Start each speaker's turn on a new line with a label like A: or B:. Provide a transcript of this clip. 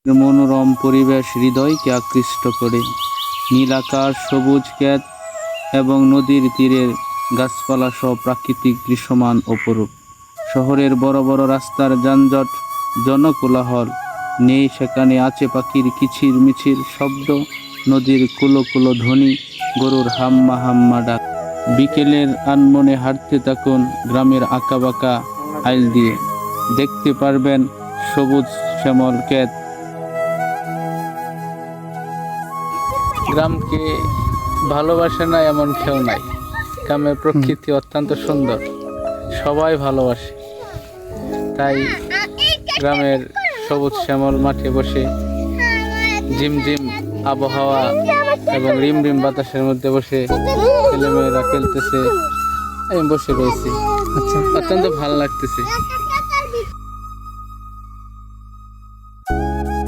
A: মনোরম পরিবেশ হৃদয়কে আকৃষ্ট করে। নীল আকাশ, সবুজ ক্ষেত এবং নদীর তীরের গাছপালা সহ প্রাকৃতিক দৃশ্যমান অপরূপ। শহরের বড় বড় রাস্তার যানজট, জনকোলাহল নেই, সেখানে আছে পাখির কিচির মিচির শব্দ, নদীর কুলো কুলো ধ্বনি, গরুর হাম্মা হাম্মা ডাক। বিকেলের আনমনে হাঁটতে থাকুন গ্রামের আঁকাবাঁকা আইল দিয়ে। দেখতে পারবেন সবুজ শ্যামল ক্ষেত। গ্রামকে ভালোবাসে না এমন কেউ নাই। গ্রামের প্রকৃতি অত্যন্ত সুন্দর, সবাই ভালোবাসে। তাই গ্রামের সবুজ শ্যামল মাঠে বসে ঝিমঝিম আবহাওয়া এবং রিমরিম বাতাসের মধ্যে বসে ছেলেমেয়েরা খেলতেছে, আমি বসে রয়েছি।
B: আচ্ছা,
A: অত্যন্ত ভালো লাগতেছে।